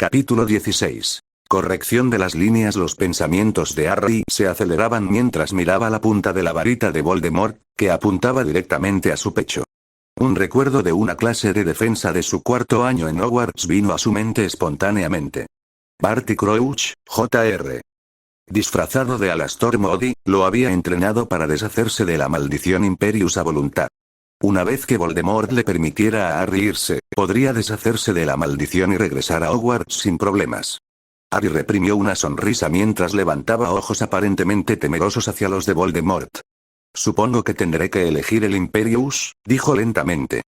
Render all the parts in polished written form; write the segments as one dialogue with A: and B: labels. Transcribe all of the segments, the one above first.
A: Capítulo 16. Corrección de las líneas. Los pensamientos de Harry se aceleraban mientras miraba la punta de la varita de Voldemort, que apuntaba directamente a su pecho. Un recuerdo de una clase de defensa de su cuarto año en Hogwarts vino a su mente espontáneamente. Barty Crouch, Jr. Disfrazado de Alastor Moody, lo había entrenado para deshacerse de la maldición Imperius a voluntad. Una vez que Voldemort le permitiera a Harry irse, podría deshacerse de la maldición y regresar a Hogwarts sin problemas. Harry reprimió una sonrisa mientras levantaba ojos aparentemente temerosos hacia los de Voldemort. Supongo que tendré que elegir el Imperius, dijo lentamente.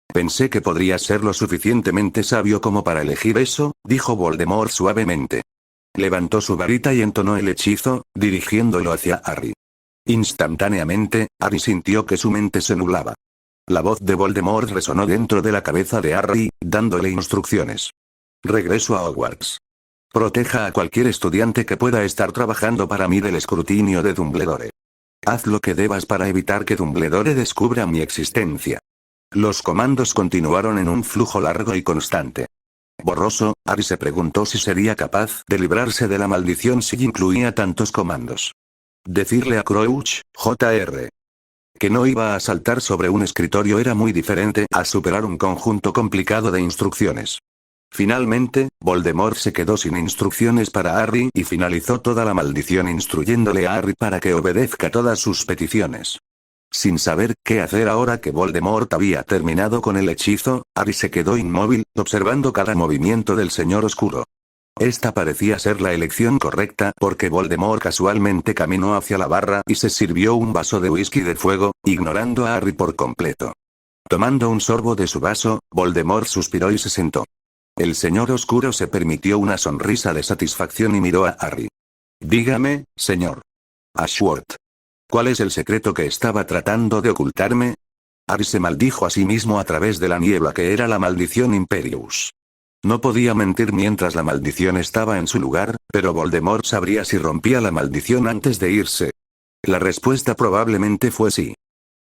A: Pensé que podría ser lo suficientemente sabio como para elegir eso, dijo Voldemort suavemente. Levantó su varita y entonó el hechizo, dirigiéndolo hacia Harry. Instantáneamente, Harry sintió que su mente se nublaba. La voz de Voldemort resonó dentro de la cabeza de Harry, dándole instrucciones. Regreso a Hogwarts. Proteja a cualquier estudiante que pueda estar trabajando para mí del escrutinio de Dumbledore. Haz lo que debas para evitar que Dumbledore descubra mi existencia. Los comandos continuaron en un flujo largo y constante. Borroso, Harry se preguntó si sería capaz de librarse de la maldición si incluía tantos comandos. Decirle a Crouch, Jr. que no iba a saltar sobre un escritorio era muy diferente a superar un conjunto complicado de instrucciones. Finalmente, Voldemort se quedó sin instrucciones para Harry y finalizó toda la maldición instruyéndole a Harry para que obedezca todas sus peticiones. Sin saber qué hacer ahora que Voldemort había terminado con el hechizo, Harry se quedó inmóvil, observando cada movimiento del Señor Oscuro. Esta parecía ser la elección correcta porque Voldemort casualmente caminó hacia la barra y se sirvió un vaso de whisky de fuego, ignorando a Harry por completo. Tomando un sorbo de su vaso, Voldemort suspiró y se sentó. El Señor Oscuro se permitió una sonrisa de satisfacción y miró a Harry. Dígame, señor Ashworth. ¿Cuál es el secreto que estaba tratando de ocultarme? Harry se maldijo a sí mismo a través de la niebla que era la maldición Imperius. No podía mentir mientras la maldición estaba en su lugar, pero Voldemort sabría si rompía la maldición antes de irse. La respuesta probablemente fue sí.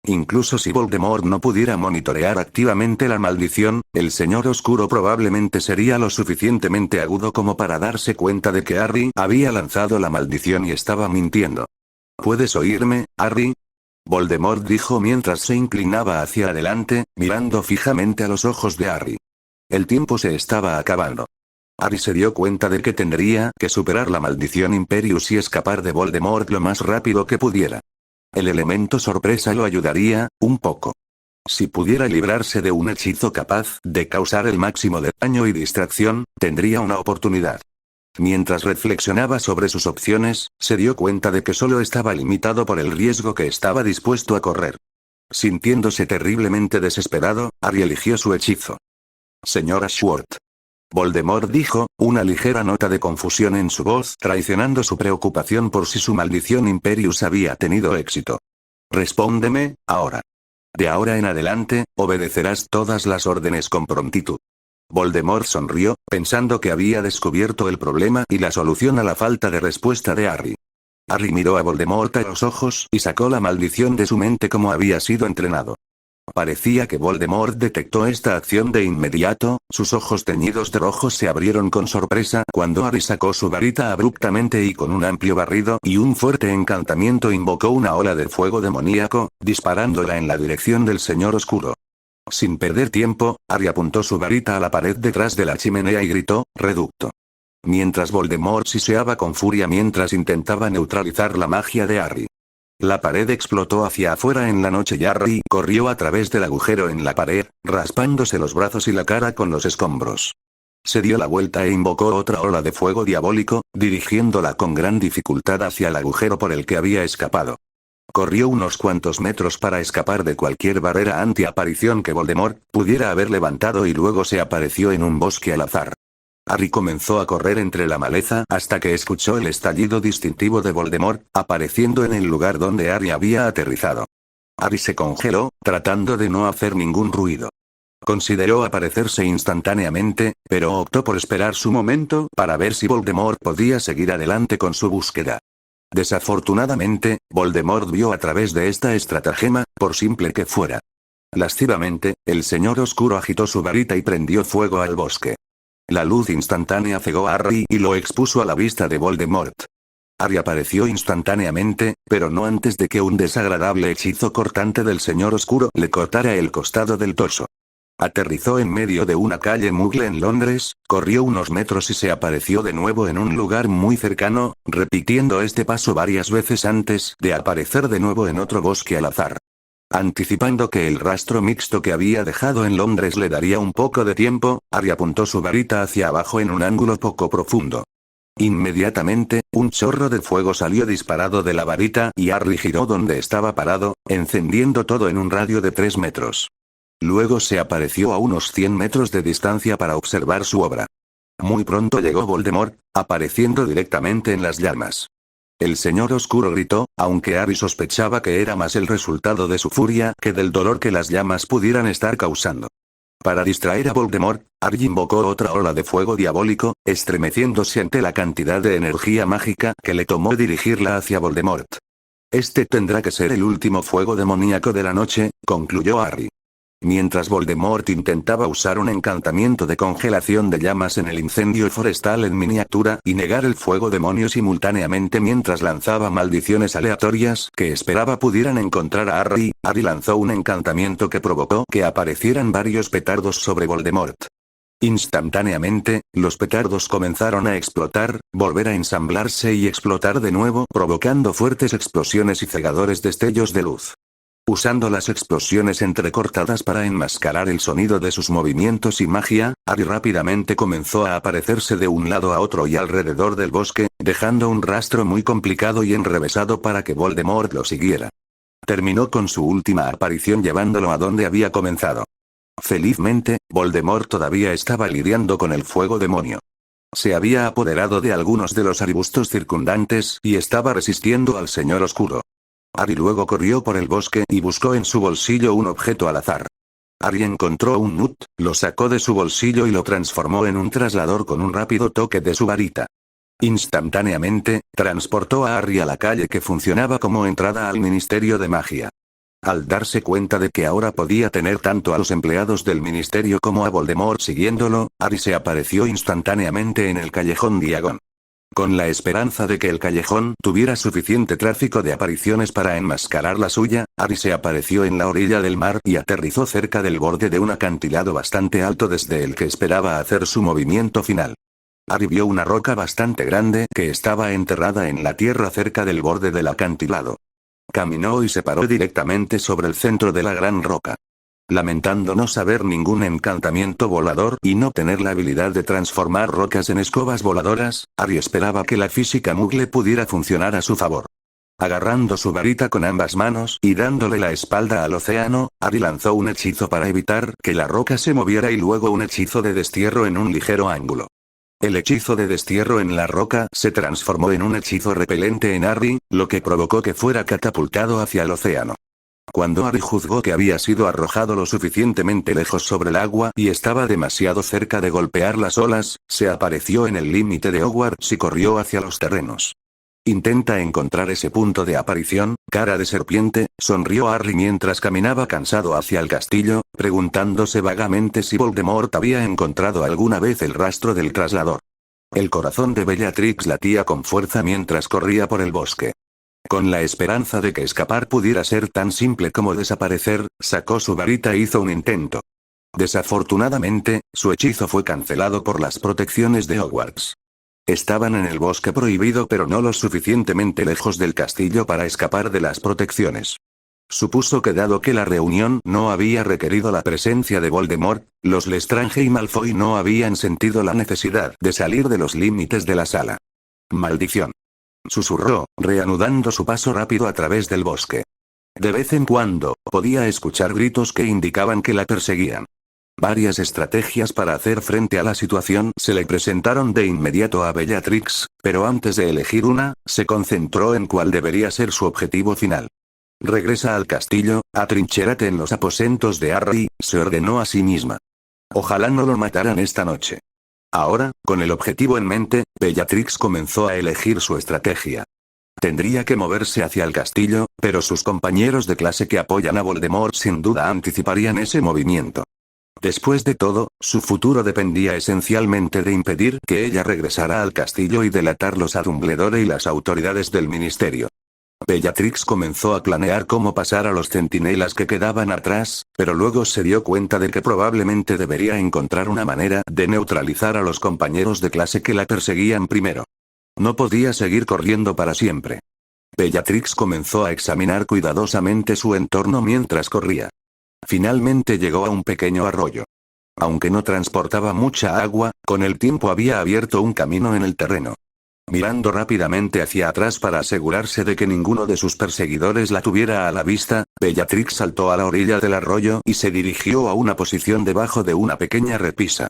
A: Incluso si Voldemort no pudiera monitorear activamente la maldición, el Señor Oscuro probablemente sería lo suficientemente agudo como para darse cuenta de que Harry había lanzado la maldición y estaba mintiendo. ¿Puedes oírme, Harry? Voldemort dijo mientras se inclinaba hacia adelante, mirando fijamente a los ojos de Harry. El tiempo se estaba acabando. Harry se dio cuenta de que tendría que superar la maldición Imperius y escapar de Voldemort lo más rápido que pudiera. El elemento sorpresa lo ayudaría, un poco. Si pudiera librarse de un hechizo capaz de causar el máximo de daño y distracción, tendría una oportunidad. Mientras reflexionaba sobre sus opciones, se dio cuenta de que solo estaba limitado por el riesgo que estaba dispuesto a correr. Sintiéndose terriblemente desesperado, Harry eligió su hechizo. Señor Ashworth. Voldemort dijo, una ligera nota de confusión en su voz traicionando su preocupación por si su maldición Imperius había tenido éxito. Respóndeme, ahora. De ahora en adelante, obedecerás todas las órdenes con prontitud. Voldemort sonrió, pensando que había descubierto el problema y la solución a la falta de respuesta de Harry. Harry miró a Voldemort a los ojos y sacó la maldición de su mente como había sido entrenado. Parecía que Voldemort detectó esta acción de inmediato, sus ojos teñidos de rojo se abrieron con sorpresa cuando Harry sacó su varita abruptamente y con un amplio barrido y un fuerte encantamiento invocó una ola de fuego demoníaco, disparándola en la dirección del Señor Oscuro. Sin perder tiempo, Harry apuntó su varita a la pared detrás de la chimenea y gritó, reducto. Mientras Voldemort siseaba con furia mientras intentaba neutralizar la magia de Harry. La pared explotó hacia afuera en la noche y Harry corrió a través del agujero en la pared, raspándose los brazos y la cara con los escombros. Se dio la vuelta e invocó otra ola de fuego diabólico, dirigiéndola con gran dificultad hacia el agujero por el que había escapado. Corrió unos cuantos metros para escapar de cualquier barrera antiaparición que Voldemort pudiera haber levantado y luego se apareció en un bosque al azar. Harry comenzó a correr entre la maleza hasta que escuchó el estallido distintivo de Voldemort, apareciendo en el lugar donde Harry había aterrizado. Harry se congeló, tratando de no hacer ningún ruido. Consideró aparecerse instantáneamente, pero optó por esperar su momento para ver si Voldemort podía seguir adelante con su búsqueda. Desafortunadamente, Voldemort vio a través de esta estratagema, por simple que fuera. Lascivamente, el Señor Oscuro agitó su varita y prendió fuego al bosque. La luz instantánea cegó a Harry y lo expuso a la vista de Voldemort. Harry apareció instantáneamente, pero no antes de que un desagradable hechizo cortante del Señor Oscuro le cortara el costado del torso. Aterrizó en medio de una calle Muggle en Londres, corrió unos metros y se apareció de nuevo en un lugar muy cercano, repitiendo este paso varias veces antes de aparecer de nuevo en otro bosque al azar. Anticipando que el rastro mixto que había dejado en Londres le daría un poco de tiempo, Harry apuntó su varita hacia abajo en un ángulo poco profundo. Inmediatamente, un chorro de fuego salió disparado de la varita y Harry giró donde estaba parado, encendiendo todo en un radio de 3 metros. Luego se apareció a unos 100 metros de distancia para observar su obra. Muy pronto llegó Voldemort, apareciendo directamente en las llamas. El Señor Oscuro gritó, aunque Harry sospechaba que era más el resultado de su furia que del dolor que las llamas pudieran estar causando. Para distraer a Voldemort, Harry invocó otra ola de fuego diabólico, estremeciéndose ante la cantidad de energía mágica que le tomó dirigirla hacia Voldemort. Este tendrá que ser el último fuego demoníaco de la noche, concluyó Harry. Mientras Voldemort intentaba usar un encantamiento de congelación de llamas en el incendio forestal en miniatura y negar el fuego demonio simultáneamente mientras lanzaba maldiciones aleatorias que esperaba pudieran encontrar a Harry, Harry lanzó un encantamiento que provocó que aparecieran varios petardos sobre Voldemort. Instantáneamente, los petardos comenzaron a explotar, volver a ensamblarse y explotar de nuevo, provocando fuertes explosiones y cegadores destellos de luz. Usando las explosiones entrecortadas para enmascarar el sonido de sus movimientos y magia, Harry rápidamente comenzó a aparecerse de un lado a otro y alrededor del bosque, dejando un rastro muy complicado y enrevesado para que Voldemort lo siguiera. Terminó con su última aparición llevándolo a donde había comenzado. Felizmente, Voldemort todavía estaba lidiando con el fuego demonio. Se había apoderado de algunos de los arbustos circundantes y estaba resistiendo al Señor Oscuro. Harry luego corrió por el bosque y buscó en su bolsillo un objeto al azar. Harry encontró un nut, lo sacó de su bolsillo y lo transformó en un traslador con un rápido toque de su varita. Instantáneamente, transportó a Harry a la calle que funcionaba como entrada al Ministerio de Magia. Al darse cuenta de que ahora podía tener tanto a los empleados del ministerio como a Voldemort siguiéndolo, Harry se apareció instantáneamente en el callejón Diagon. Con la esperanza de que el callejón tuviera suficiente tráfico de apariciones para enmascarar la suya, Harry se apareció en la orilla del mar y aterrizó cerca del borde de un acantilado bastante alto desde el que esperaba hacer su movimiento final. Harry vio una roca bastante grande que estaba enterrada en la tierra cerca del borde del acantilado. Caminó y se paró directamente sobre el centro de la gran roca. Lamentando no saber ningún encantamiento volador y no tener la habilidad de transformar rocas en escobas voladoras, Harry esperaba que la física Muggle pudiera funcionar a su favor. Agarrando su varita con ambas manos y dándole la espalda al océano, Harry lanzó un hechizo para evitar que la roca se moviera y luego un hechizo de destierro en un ligero ángulo. El hechizo de destierro en la roca se transformó en un hechizo repelente en Harry, lo que provocó que fuera catapultado hacia el océano. Cuando Harry juzgó que había sido arrojado lo suficientemente lejos sobre el agua y estaba demasiado cerca de golpear las olas, se apareció en el límite de Hogwarts y corrió hacia los terrenos. Intenta encontrar ese punto de aparición, cara de serpiente, sonrió Harry mientras caminaba cansado hacia el castillo, preguntándose vagamente si Voldemort había encontrado alguna vez el rastro del traslador. El corazón de Bellatrix latía con fuerza mientras corría por el bosque. Con la esperanza de que escapar pudiera ser tan simple como desaparecer, sacó su varita e hizo un intento. Desafortunadamente, su hechizo fue cancelado por las protecciones de Hogwarts. Estaban en el bosque prohibido pero no lo suficientemente lejos del castillo para escapar de las protecciones. Supuso que dado que la reunión no había requerido la presencia de Voldemort, los Lestrange y Malfoy no habían sentido la necesidad de salir de los límites de la sala. Maldición. Susurró, reanudando su paso rápido a través del bosque. De vez en cuando, podía escuchar gritos que indicaban que la perseguían. Varias estrategias para hacer frente a la situación se le presentaron de inmediato a Bellatrix, pero antes de elegir una, se concentró en cuál debería ser su objetivo final. Regresa al castillo, atrinchérate en los aposentos de Harry, se ordenó a sí misma. Ojalá no lo mataran esta noche. Ahora, con el objetivo en mente, Bellatrix comenzó a elegir su estrategia. Tendría que moverse hacia el castillo, pero sus compañeros de clase que apoyan a Voldemort sin duda anticiparían ese movimiento. Después de todo, su futuro dependía esencialmente de impedir que ella regresara al castillo y delatarlos a Dumbledore y las autoridades del ministerio. Bellatrix comenzó a planear cómo pasar a los centinelas que quedaban atrás, pero luego se dio cuenta de que probablemente debería encontrar una manera de neutralizar a los compañeros de clase que la perseguían primero. No podía seguir corriendo para siempre. Bellatrix comenzó a examinar cuidadosamente su entorno mientras corría. Finalmente llegó a un pequeño arroyo. Aunque no transportaba mucha agua, con el tiempo había abierto un camino en el terreno. Mirando rápidamente hacia atrás para asegurarse de que ninguno de sus perseguidores la tuviera a la vista, Bellatrix saltó a la orilla del arroyo y se dirigió a una posición debajo de una pequeña repisa.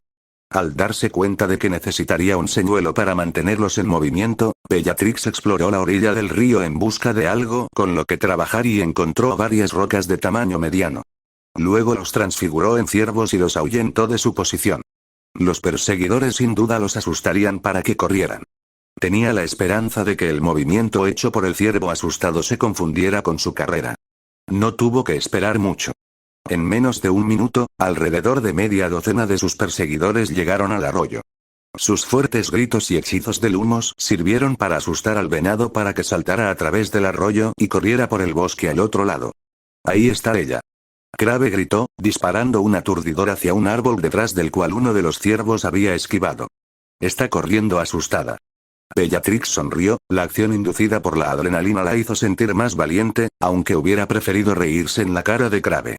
A: Al darse cuenta de que necesitaría un señuelo para mantenerlos en movimiento, Bellatrix exploró la orilla del río en busca de algo con lo que trabajar y encontró varias rocas de tamaño mediano. Luego los transfiguró en ciervos y los ahuyentó de su posición. Los perseguidores sin duda los asustarían para que corrieran. Tenía la esperanza de que el movimiento hecho por el ciervo asustado se confundiera con su carrera. No tuvo que esperar mucho. En menos de un minuto, alrededor de media docena de sus perseguidores llegaron al arroyo. Sus fuertes gritos y hechizos de lumos sirvieron para asustar al venado para que saltara a través del arroyo y corriera por el bosque al otro lado. Ahí está ella. Crabbe gritó, disparando un aturdidor hacia un árbol detrás del cual uno de los ciervos había esquivado. Está corriendo asustada. Bellatrix sonrió, la acción inducida por la adrenalina la hizo sentir más valiente, aunque hubiera preferido reírse en la cara de Crabbe.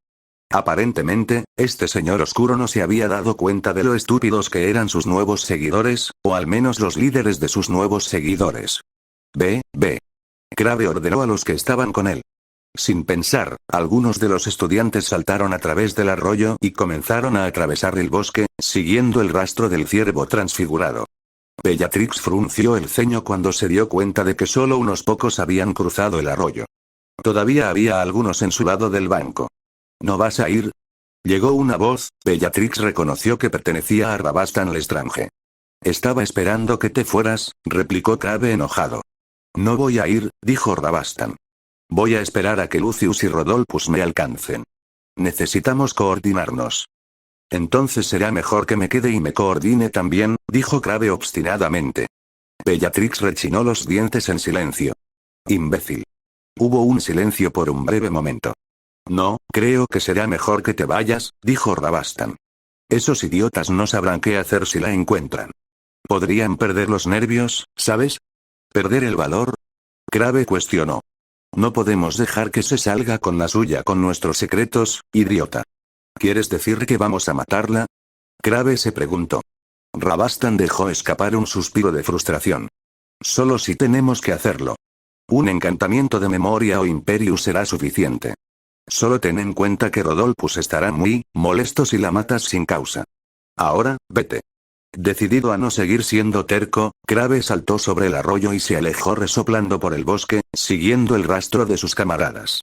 A: Aparentemente, este señor oscuro no se había dado cuenta de lo estúpidos que eran sus nuevos seguidores, o al menos los líderes de sus nuevos seguidores. Ve. Crabbe ordenó a los que estaban con él. Sin pensar, algunos de los estudiantes saltaron a través del arroyo y comenzaron a atravesar el bosque, siguiendo el rastro del ciervo transfigurado. Bellatrix frunció el ceño cuando se dio cuenta de que solo unos pocos habían cruzado el arroyo. Todavía había algunos en su lado del banco. ¿No vas a ir? Llegó una voz. Bellatrix reconoció que pertenecía a Rabastan Lestrange. Estaba esperando que te fueras, replicó Crabbe enojado. No voy a ir, dijo Rabastan. Voy a esperar a que Lucius y Rodolphus me alcancen. Necesitamos coordinarnos. Entonces será mejor que me quede y me coordine también, dijo Crabbe obstinadamente. Bellatrix rechinó los dientes en silencio. Imbécil. Hubo un silencio por un breve momento. No, creo que será mejor que te vayas, dijo Rabastan. Esos idiotas no sabrán qué hacer si la encuentran. Podrían perder los nervios, ¿sabes? ¿Perder el valor? Crabbe cuestionó. No podemos dejar que se salga con la suya con nuestros secretos, idiota. ¿Quieres decir que vamos a matarla? Crabbe se preguntó. Rabastan dejó escapar un suspiro de frustración. Solo si tenemos que hacerlo. Un encantamiento de memoria o Imperius será suficiente. Solo ten en cuenta que Rodolphus estará muy molesto si la matas sin causa. Ahora, vete. Decidido a no seguir siendo terco, Crabbe saltó sobre el arroyo y se alejó resoplando por el bosque, siguiendo el rastro de sus camaradas.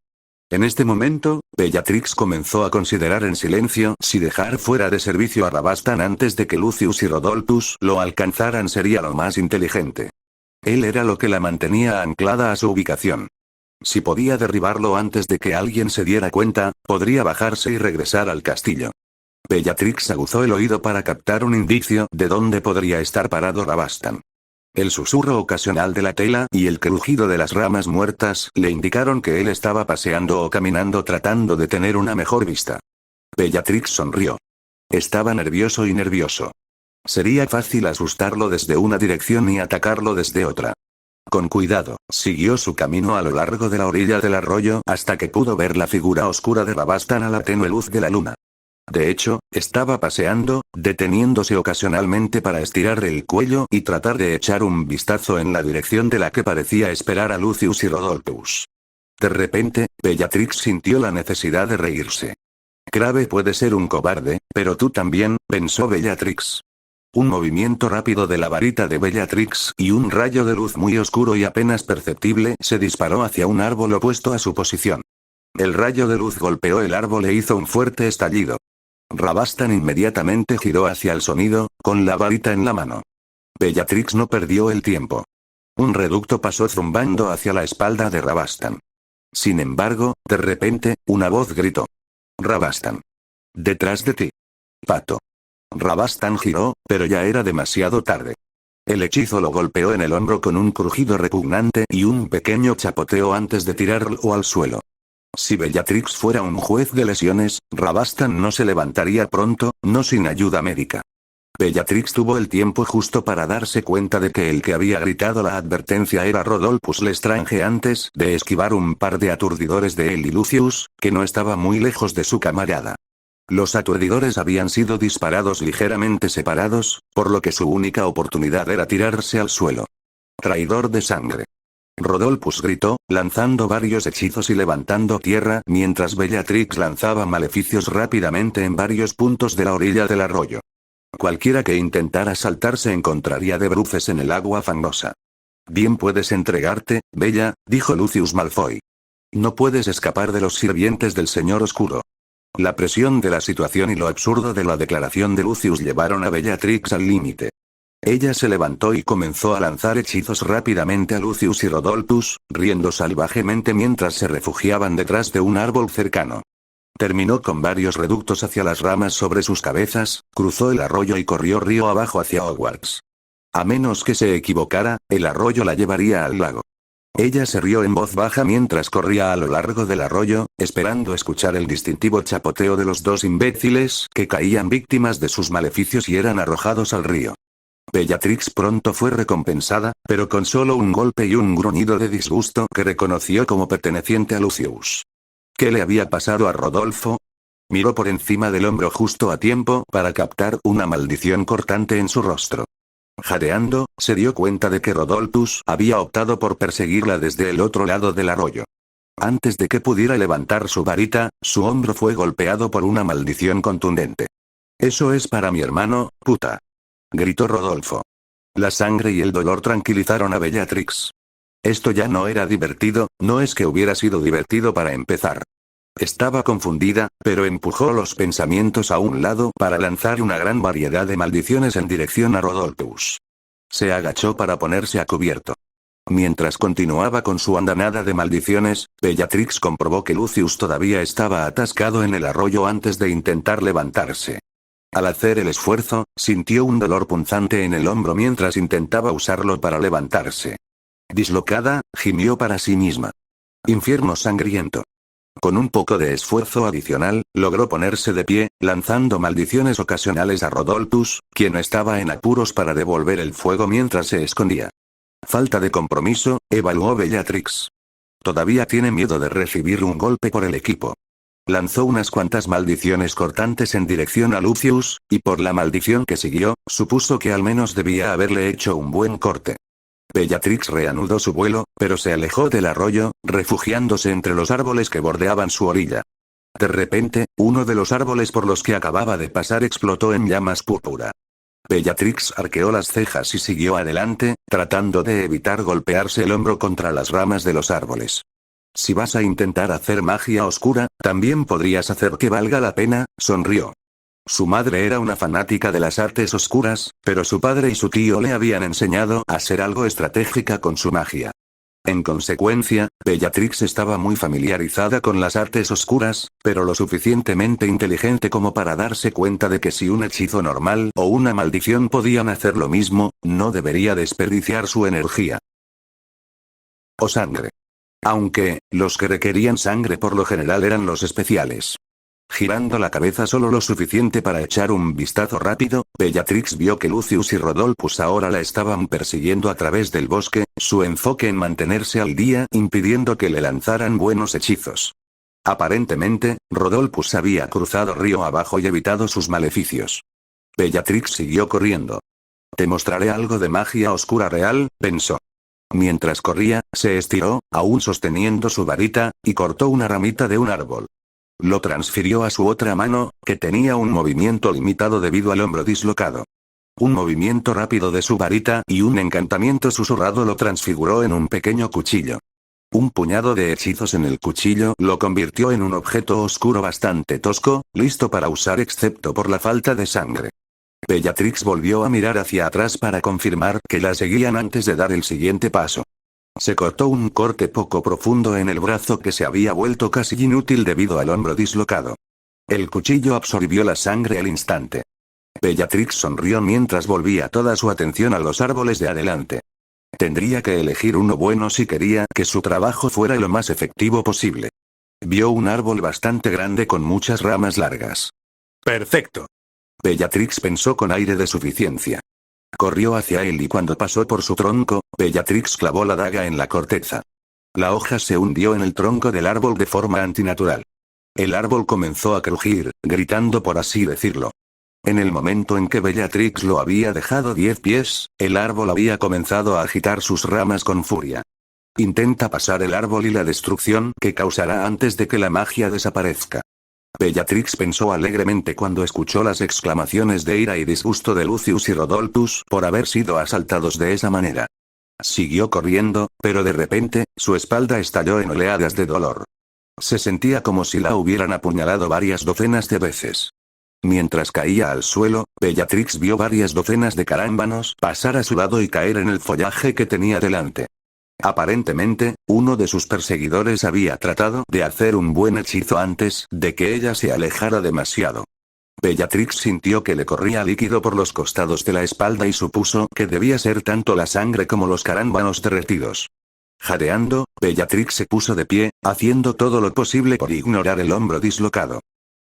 A: En este momento, Bellatrix comenzó a considerar en silencio si dejar fuera de servicio a Rabastan antes de que Lucius y Rodolphus lo alcanzaran sería lo más inteligente. Él era lo que la mantenía anclada a su ubicación. Si podía derribarlo antes de que alguien se diera cuenta, podría bajarse y regresar al castillo. Bellatrix aguzó el oído para captar un indicio de dónde podría estar parado Rabastan. El susurro ocasional de la tela y el crujido de las ramas muertas le indicaron que él estaba paseando o caminando tratando de tener una mejor vista. Bellatrix sonrió. Estaba nervioso y nervioso. Sería fácil asustarlo desde una dirección y atacarlo desde otra. Con cuidado, siguió su camino a lo largo de la orilla del arroyo hasta que pudo ver la figura oscura de Rabastan a la tenue luz de la luna. De hecho, estaba paseando, deteniéndose ocasionalmente para estirar el cuello y tratar de echar un vistazo en la dirección de la que parecía esperar a Lucius y Rodolphus. De repente, Bellatrix sintió la necesidad de reírse. Crabbe puede ser un cobarde, pero tú también, pensó Bellatrix. Un movimiento rápido de la varita de Bellatrix y un rayo de luz muy oscuro y apenas perceptible se disparó hacia un árbol opuesto a su posición. El rayo de luz golpeó el árbol e hizo un fuerte estallido. Rabastan inmediatamente giró hacia el sonido, con la varita en la mano. Bellatrix no perdió el tiempo. Un reducto pasó zumbando hacia la espalda de Rabastan. Sin embargo, de repente, una voz gritó. Rabastan. Detrás de ti. pato. Rabastan giró, pero ya era demasiado tarde. El hechizo lo golpeó en el hombro con un crujido repugnante y un pequeño chapoteo antes de tirarlo al suelo. Si Bellatrix fuera un juez de lesiones, Rabastan no se levantaría pronto, no sin ayuda médica. Bellatrix tuvo el tiempo justo para darse cuenta de que el que había gritado la advertencia era Rodolphus Lestrange antes de esquivar un par de aturdidores de él y Lucius, que no estaba muy lejos de su camarada. Los aturdidores habían sido disparados ligeramente separados, por lo que su única oportunidad era tirarse al suelo. Traidor de sangre. Rodolphus gritó, lanzando varios hechizos y levantando tierra mientras Bellatrix lanzaba maleficios rápidamente en varios puntos de la orilla del arroyo. Cualquiera que intentara saltar se encontraría de bruces en el agua fangosa. Bien puedes entregarte, Bella, dijo Lucius Malfoy. No puedes escapar de los sirvientes del Señor Oscuro. La presión de la situación y lo absurdo de la declaración de Lucius llevaron a Bellatrix al límite. Ella se levantó y comenzó a lanzar hechizos rápidamente a Lucius y Rodolphus, riendo salvajemente mientras se refugiaban detrás de un árbol cercano. Terminó con varios reductos hacia las ramas sobre sus cabezas, cruzó el arroyo y corrió río abajo hacia Hogwarts. A menos que se equivocara, el arroyo la llevaría al lago. Ella se rió en voz baja mientras corría a lo largo del arroyo, esperando escuchar el distintivo chapoteo de los dos imbéciles que caían víctimas de sus maleficios y eran arrojados al río. Bellatrix pronto fue recompensada, pero con solo un golpe y un gruñido de disgusto que reconoció como perteneciente a Lucius. ¿Qué le había pasado a Rodolfo? Miró por encima del hombro justo a tiempo para captar una maldición cortante en su rostro. Jadeando, se dio cuenta de que Rodolphus había optado por perseguirla desde el otro lado del arroyo. Antes de que pudiera levantar su varita, su hombro fue golpeado por una maldición contundente. «Eso es para mi hermano, puta», gritó Rodolfo. La sangre y el dolor tranquilizaron a Bellatrix. Esto ya no era divertido, no es que hubiera sido divertido para empezar. Estaba confundida, pero empujó los pensamientos a un lado para lanzar una gran variedad de maldiciones en dirección a Rodolphus. Se agachó para ponerse a cubierto. Mientras continuaba con su andanada de maldiciones, Bellatrix comprobó que Lucius todavía estaba atascado en el arroyo antes de intentar levantarse. Al hacer el esfuerzo, sintió un dolor punzante en el hombro mientras intentaba usarlo para levantarse. Dislocada, gimió para sí misma. Infierno sangriento. Con un poco de esfuerzo adicional, logró ponerse de pie, lanzando maldiciones ocasionales a Rodolphus, quien estaba en apuros para devolver el fuego mientras se escondía. Falta de compromiso, evaluó Bellatrix. Todavía tiene miedo de recibir un golpe por el equipo. Lanzó unas cuantas maldiciones cortantes en dirección a Lucius, y por la maldición que siguió, supuso que al menos debía haberle hecho un buen corte. Bellatrix reanudó su vuelo, pero se alejó del arroyo, refugiándose entre los árboles que bordeaban su orilla. De repente, uno de los árboles por los que acababa de pasar explotó en llamas púrpura. Bellatrix arqueó las cejas y siguió adelante, tratando de evitar golpearse el hombro contra las ramas de los árboles. Si vas a intentar hacer magia oscura, también podrías hacer que valga la pena, sonrió. Su madre era una fanática de las artes oscuras, pero su padre y su tío le habían enseñado a ser algo estratégica con su magia. En consecuencia, Bellatrix estaba muy familiarizada con las artes oscuras, pero lo suficientemente inteligente como para darse cuenta de que si un hechizo normal o una maldición podían hacer lo mismo, no debería desperdiciar su energía. O sangre. Aunque, los que requerían sangre por lo general eran los especiales. Girando la cabeza solo lo suficiente para echar un vistazo rápido, Bellatrix vio que Lucius y Rodolphus ahora la estaban persiguiendo a través del bosque, su enfoque en mantenerse al día impidiendo que le lanzaran buenos hechizos. Aparentemente, Rodolphus había cruzado río abajo y evitado sus maleficios. Bellatrix siguió corriendo. «Te mostraré algo de magia oscura real», pensó. Mientras corría, se estiró, aún sosteniendo su varita, y cortó una ramita de un árbol. Lo transfirió a su otra mano, que tenía un movimiento limitado debido al hombro dislocado. Un movimiento rápido de su varita y un encantamiento susurrado lo transfiguró en un pequeño cuchillo. Un puñado de hechizos en el cuchillo lo convirtió en un objeto oscuro bastante tosco, listo para usar excepto por la falta de sangre. Bellatrix volvió a mirar hacia atrás para confirmar que la seguían antes de dar el siguiente paso. Se cortó un corte poco profundo en el brazo que se había vuelto casi inútil debido al hombro dislocado. El cuchillo absorbió la sangre al instante. Bellatrix sonrió mientras volvía toda su atención a los árboles de adelante. Tendría que elegir uno bueno si quería que su trabajo fuera lo más efectivo posible. Vio un árbol bastante grande con muchas ramas largas. ¡Perfecto!, Bellatrix pensó con aire de suficiencia. Corrió hacia él y cuando pasó por su tronco, Bellatrix clavó la daga en la corteza. La hoja se hundió en el tronco del árbol de forma antinatural. El árbol comenzó a crujir, gritando por así decirlo. En el momento en que Bellatrix lo había dejado 10 pies, el árbol había comenzado a agitar sus ramas con furia. Intenta pasar el árbol y la destrucción que causará antes de que la magia desaparezca. Bellatrix pensó alegremente cuando escuchó las exclamaciones de ira y disgusto de Lucius y Rodolphus por haber sido asaltados de esa manera. Siguió corriendo, pero de repente, su espalda estalló en oleadas de dolor. Se sentía como si la hubieran apuñalado varias docenas de veces. Mientras caía al suelo, Bellatrix vio varias docenas de carámbanos pasar a su lado y caer en el follaje que tenía delante. Aparentemente, uno de sus perseguidores había tratado de hacer un buen hechizo antes de que ella se alejara demasiado. Bellatrix sintió que le corría líquido por los costados de la espalda y supuso que debía ser tanto la sangre como los carámbanos derretidos. Jadeando, Bellatrix se puso de pie, haciendo todo lo posible por ignorar el hombro dislocado.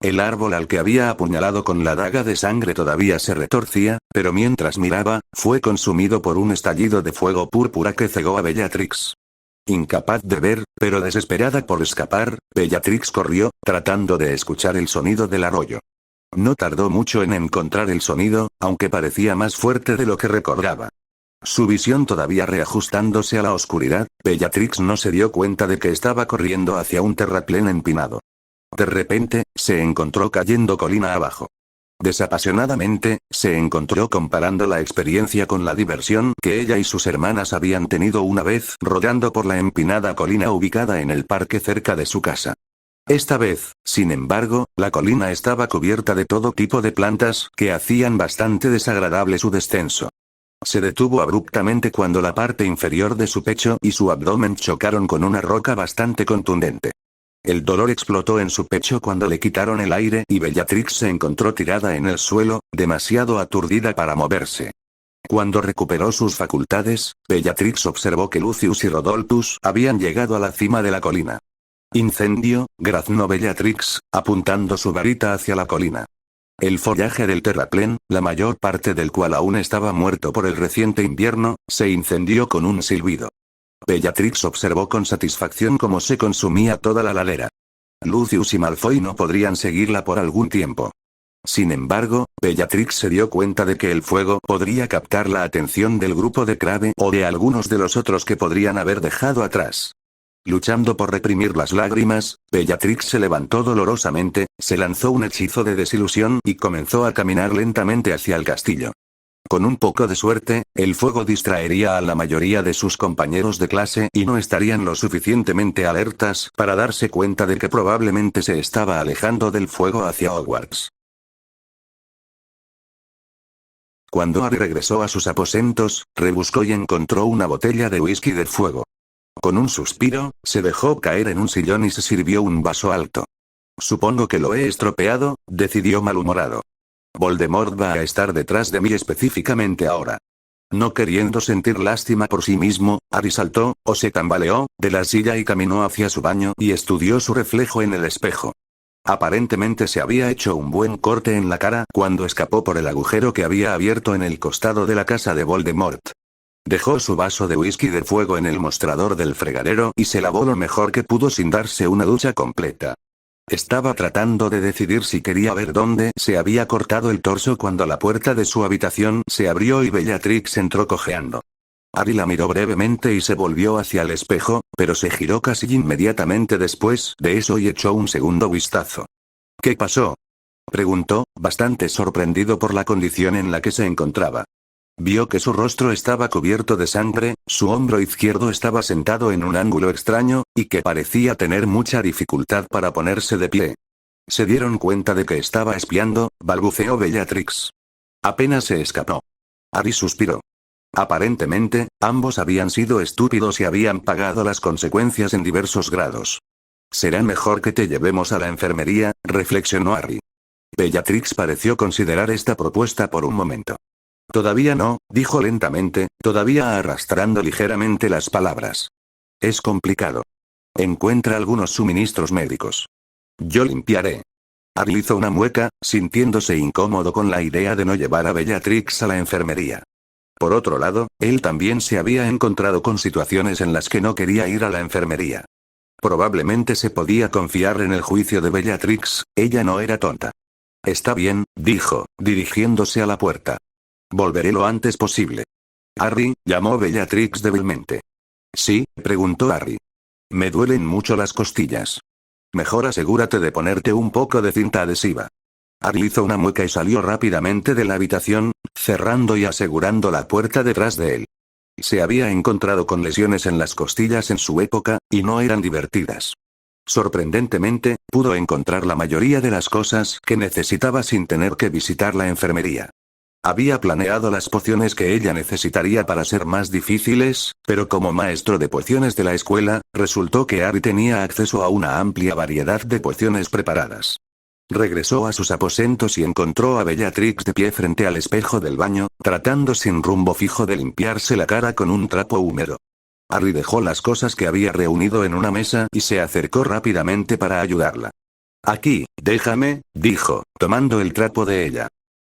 A: El árbol al que había apuñalado con la daga de sangre todavía se retorcía, pero mientras miraba, fue consumido por un estallido de fuego púrpura que cegó a Bellatrix. Incapaz de ver, pero desesperada por escapar, Bellatrix corrió, tratando de escuchar el sonido del arroyo. No tardó mucho en encontrar el sonido, aunque parecía más fuerte de lo que recordaba. Su visión todavía reajustándose a la oscuridad, Bellatrix no se dio cuenta de que estaba corriendo hacia un terraplén empinado. De repente, se encontró cayendo colina abajo. Desapasionadamente, se encontró comparando la experiencia con la diversión que ella y sus hermanas habían tenido una vez rodando por la empinada colina ubicada en el parque cerca de su casa. Esta vez, sin embargo, la colina estaba cubierta de todo tipo de plantas que hacían bastante desagradable su descenso. Se detuvo abruptamente cuando la parte inferior de su pecho y su abdomen chocaron con una roca bastante contundente. El dolor explotó en su pecho cuando le quitaron el aire y Bellatrix se encontró tirada en el suelo, demasiado aturdida para moverse. Cuando recuperó sus facultades, Bellatrix observó que Lucius y Rodolphus habían llegado a la cima de la colina. «Incendio», graznó Bellatrix, apuntando su varita hacia la colina. El follaje del terraplén, la mayor parte del cual aún estaba muerto por el reciente invierno, se incendió con un silbido. Bellatrix observó con satisfacción cómo se consumía toda la ladera. Lucius y Malfoy no podrían seguirla por algún tiempo. Sin embargo, Bellatrix se dio cuenta de que el fuego podría captar la atención del grupo de Crabbe o de algunos de los otros que podrían haber dejado atrás. Luchando por reprimir las lágrimas, Bellatrix se levantó dolorosamente, se lanzó un hechizo de desilusión y comenzó a caminar lentamente hacia el castillo. Con un poco de suerte, el fuego distraería a la mayoría de sus compañeros de clase y no estarían lo suficientemente alertas para darse cuenta de que probablemente se estaba alejando del fuego hacia Hogwarts. Cuando Harry regresó a sus aposentos, rebuscó y encontró una botella de whisky de fuego. Con un suspiro, se dejó caer en un sillón y se sirvió un vaso alto. «Supongo que lo he estropeado», decidió malhumorado. «Voldemort va a estar detrás de mí específicamente ahora». No queriendo sentir lástima por sí mismo, Harry saltó, o se tambaleó, de la silla y caminó hacia su baño y estudió su reflejo en el espejo. Aparentemente se había hecho un buen corte en la cara cuando escapó por el agujero que había abierto en el costado de la casa de Voldemort. Dejó su vaso de whisky de fuego en el mostrador del fregadero y se lavó lo mejor que pudo sin darse una ducha completa. Estaba tratando de decidir si quería ver dónde se había cortado el torso cuando la puerta de su habitación se abrió y Bellatrix entró cojeando. Harry la miró brevemente y se volvió hacia el espejo, pero se giró casi inmediatamente después de eso y echó un segundo vistazo. «¿Qué pasó?», preguntó, bastante sorprendido por la condición en la que se encontraba. Vio que su rostro estaba cubierto de sangre, su hombro izquierdo estaba sentado en un ángulo extraño, y que parecía tener mucha dificultad para ponerse de pie. «Se dieron cuenta de que estaba espiando», balbuceó Bellatrix. Apenas se escapó. Harry suspiró. Aparentemente, ambos habían sido estúpidos y habían pagado las consecuencias en diversos grados. Será mejor que te llevemos a la enfermería, reflexionó Harry. Bellatrix pareció considerar esta propuesta por un momento. Todavía no, dijo lentamente, todavía arrastrando ligeramente las palabras. Es complicado. Encuentra algunos suministros médicos. Yo limpiaré. Harry hizo una mueca, sintiéndose incómodo con la idea de no llevar a Bellatrix a la enfermería. Por otro lado, él también se había encontrado con situaciones en las que no quería ir a la enfermería. Probablemente se podía confiar en el juicio de Bellatrix, ella no era tonta. Está bien, dijo, dirigiéndose a la puerta. Volveré lo antes posible. Harry, llamó Bellatrix débilmente. ¿Sí?, preguntó Harry. Me duelen mucho las costillas. Mejor asegúrate de ponerte un poco de cinta adhesiva. Harry hizo una mueca y salió rápidamente de la habitación, cerrando y asegurando la puerta detrás de él. Se había encontrado con lesiones en las costillas en su época, y no eran divertidas. Sorprendentemente, pudo encontrar la mayoría de las cosas que necesitaba sin tener que visitar la enfermería. Había planeado las pociones que ella necesitaría para ser más difíciles, pero como maestro de pociones de la escuela, resultó que Harry tenía acceso a una amplia variedad de pociones preparadas. Regresó a sus aposentos y encontró a Bellatrix de pie frente al espejo del baño, tratando sin rumbo fijo de limpiarse la cara con un trapo húmedo. Harry dejó las cosas que había reunido en una mesa y se acercó rápidamente para ayudarla. Aquí, déjame, dijo, tomando el trapo de ella.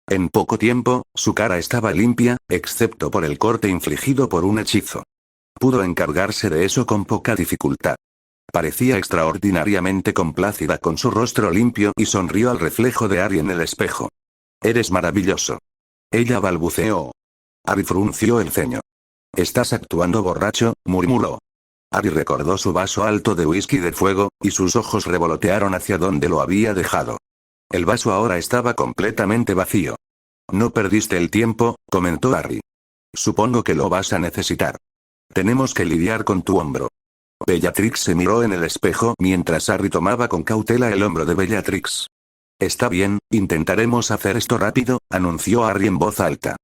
A: En poco tiempo, su cara estaba limpia, excepto por el corte infligido por un hechizo. Pudo encargarse de eso con poca dificultad. Parecía extraordinariamente complacida con su rostro limpio y sonrió al reflejo de Harry en el espejo. Eres maravilloso. Ella balbuceó. Harry frunció el ceño. Estás actuando borracho, murmuró. Harry recordó su vaso alto de whisky de fuego, y sus ojos revolotearon hacia donde lo había dejado. El vaso ahora estaba completamente vacío. No perdiste el tiempo, comentó Harry. Supongo que lo vas a necesitar. Tenemos que lidiar con tu hombro. Bellatrix se miró en el espejo mientras Harry tomaba con cautela el hombro de Bellatrix. Está bien, intentaremos hacer esto rápido, anunció Harry en voz alta.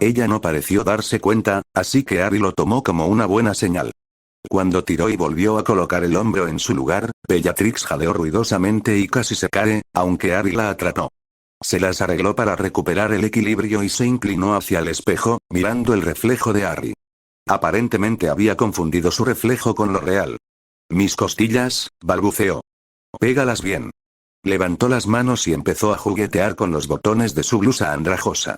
A: Ella no pareció darse cuenta, así que Harry lo tomó como una buena señal. Cuando tiró y volvió a colocar el hombro en su lugar, Bellatrix jadeó ruidosamente y casi se cae, aunque Harry la atrapó. Se las arregló para recuperar el equilibrio y se inclinó hacia el espejo, mirando el reflejo de Harry. Aparentemente había confundido su reflejo con lo real. Mis costillas, balbuceó. Pégalas bien. Levantó las manos y empezó a juguetear con los botones de su blusa andrajosa.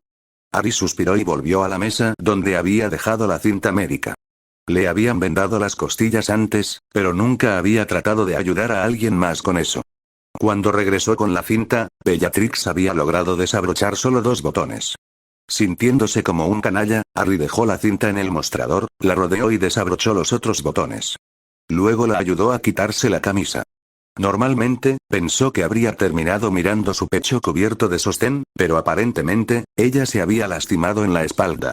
A: Harry suspiró y volvió a la mesa donde había dejado la cinta médica. Le habían vendado las costillas antes, pero nunca había tratado de ayudar a alguien más con eso. Cuando regresó con la cinta, Bellatrix había logrado desabrochar solo 2 botones. Sintiéndose como un canalla, Harry dejó la cinta en el mostrador, la rodeó y desabrochó los otros botones. Luego la ayudó a quitarse la camisa. Normalmente, pensó que habría terminado mirando su pecho cubierto de sostén, pero aparentemente, ella se había lastimado en la espalda.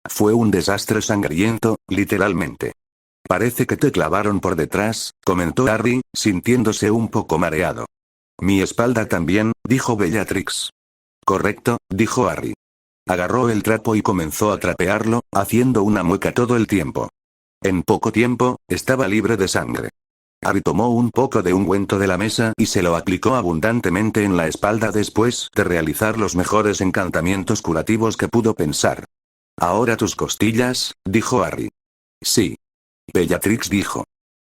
A: Fue un desastre sangriento, literalmente. Parece que te clavaron por detrás, comentó Harry, sintiéndose un poco mareado. Mi espalda también, dijo Bellatrix. Correcto, dijo Harry. Agarró el trapo y comenzó a trapearlo, haciendo una mueca todo el tiempo. En poco tiempo, estaba libre de sangre. Harry tomó un poco de ungüento de la mesa y se lo aplicó abundantemente en la espalda después de realizar los mejores encantamientos curativos que pudo pensar. Ahora tus costillas, dijo Harry. Sí. Bellatrix dijo.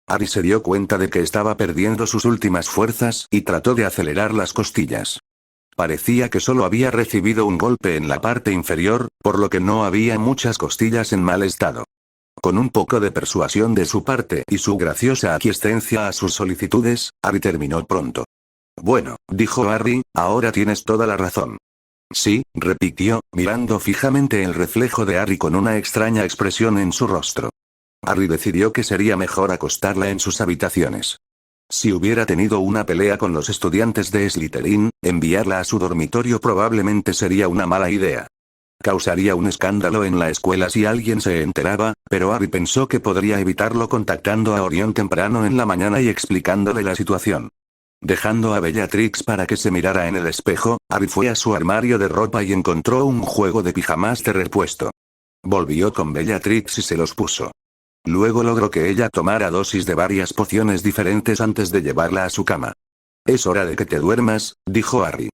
A: Harry se dio cuenta de que estaba perdiendo sus últimas fuerzas y trató de acelerar las costillas. Parecía que solo había recibido un golpe en la parte inferior, por lo que no había muchas costillas en mal estado. Con un poco de persuasión de su parte y su graciosa aquiescencia a sus solicitudes, Harry terminó pronto. Bueno, dijo Harry, ahora tienes toda la razón. Sí, repitió, mirando fijamente el reflejo de Harry con una extraña expresión en su rostro. Harry decidió que sería mejor acostarla en sus habitaciones. Si hubiera tenido una pelea con los estudiantes de Slytherin, enviarla a su dormitorio probablemente sería una mala idea. Causaría un escándalo en la escuela si alguien se enteraba, pero Harry pensó que podría evitarlo contactando a Orión temprano en la mañana y explicándole la situación. Dejando a Bellatrix para que se mirara en el espejo, Harry fue a su armario de ropa y encontró un juego de pijamas de repuesto. Volvió con Bellatrix y se los puso. Luego logró que ella tomara dosis de varias pociones diferentes antes de llevarla a su cama. Es hora de que te duermas, dijo Harry.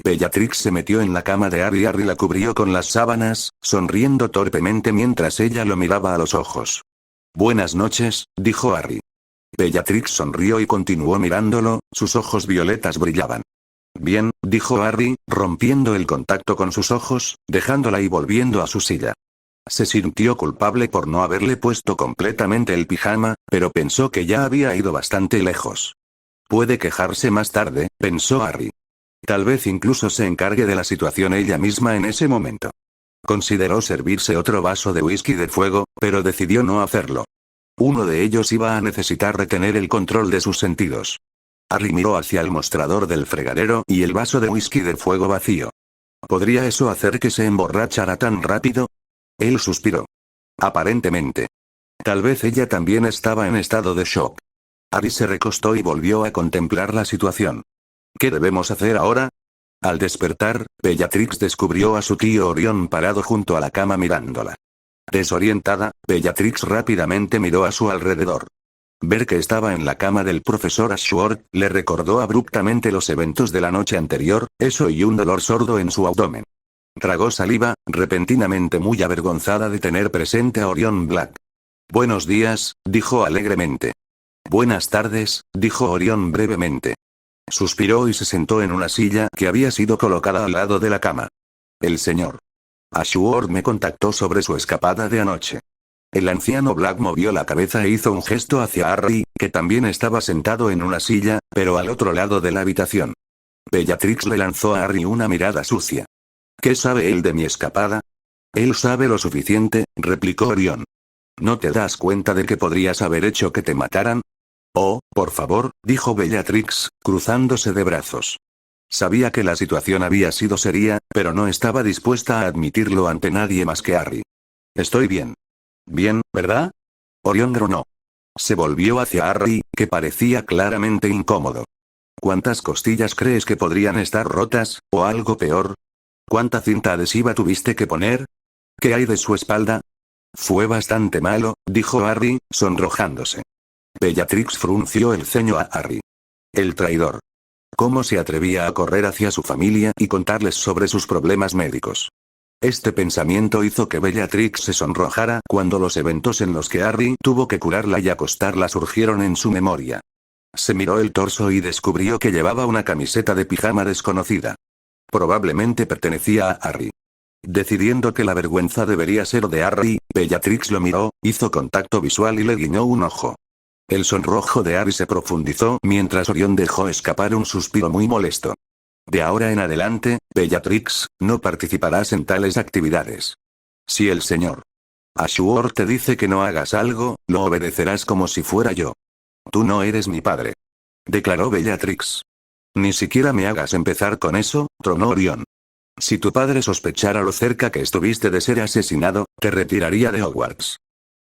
A: Bellatrix se metió en la cama de Harry y Harry la cubrió con las sábanas, sonriendo torpemente mientras ella lo miraba a los ojos. Buenas noches, dijo Harry. Bellatrix sonrió y continuó mirándolo, sus ojos violetas brillaban. Bien, dijo Harry, rompiendo el contacto con sus ojos, dejándola y volviendo a su silla. Se sintió culpable por no haberle puesto completamente el pijama, pero pensó que ya había ido bastante lejos. Puede quejarse más tarde, pensó Harry. Tal vez incluso se encargue de la situación ella misma en ese momento. Consideró servirse otro vaso de whisky de fuego, pero decidió no hacerlo. Uno de ellos iba a necesitar retener el control de sus sentidos. Harry miró hacia el mostrador del fregadero y el vaso de whisky de fuego vacío. ¿Podría eso hacer que se emborrachara tan rápido? Él suspiró. Aparentemente. Tal vez ella también estaba en estado de shock. Harry se recostó y volvió a contemplar la situación. ¿Qué debemos hacer ahora? Al despertar, Bellatrix descubrió a su tío Orión parado junto a la cama mirándola. Desorientada, Bellatrix rápidamente miró a su alrededor. Ver que estaba en la cama del profesor Ashworth, le recordó abruptamente los eventos de la noche anterior, eso y un dolor sordo en su abdomen. Tragó saliva, repentinamente muy avergonzada de tener presente a Orión Black. Buenos días, dijo alegremente. Buenas tardes, dijo Orión brevemente. Suspiró y se sentó en una silla que había sido colocada al lado de la cama. El señor Ashworth me contactó sobre su escapada de anoche. El anciano Black movió la cabeza e hizo un gesto hacia Harry, que también estaba sentado en una silla, pero al otro lado de la habitación. Bellatrix le lanzó a Harry una mirada sucia. ¿Qué sabe él de mi escapada? Él sabe lo suficiente, replicó Orión. ¿No te das cuenta de que podrías haber hecho que te mataran? Oh, por favor, dijo Bellatrix, cruzándose de brazos. Sabía que la situación había sido seria, pero no estaba dispuesta a admitirlo ante nadie más que Harry. Estoy bien. Bien, ¿verdad? Orión gronó. Se volvió hacia Harry, que parecía claramente incómodo. ¿Cuántas costillas crees que podrían estar rotas, o algo peor? ¿Cuánta cinta adhesiva tuviste que poner? ¿Qué hay de su espalda? Fue bastante malo, dijo Harry, sonrojándose. Bellatrix frunció el ceño a Harry. El traidor. ¿Cómo se atrevía a correr hacia su familia y contarles sobre sus problemas médicos? Este pensamiento hizo que Bellatrix se sonrojara cuando los eventos en los que Harry tuvo que curarla y acostarla surgieron en su memoria. Se miró el torso y descubrió que llevaba una camiseta de pijama desconocida. Probablemente pertenecía a Harry. Decidiendo que la vergüenza debería ser de Harry, Bellatrix lo miró, hizo contacto visual y le guiñó un ojo. El sonrojo de Harry se profundizó mientras Orión dejó escapar un suspiro muy molesto. De ahora en adelante, Bellatrix, no participarás en tales actividades. Si el señor Ashworth te dice que no hagas algo, lo obedecerás como si fuera yo. Tú no eres mi padre. Declaró Bellatrix. Ni siquiera me hagas empezar con eso, tronó Orión. Si tu padre sospechara lo cerca que estuviste de ser asesinado, te retiraría de Hogwarts.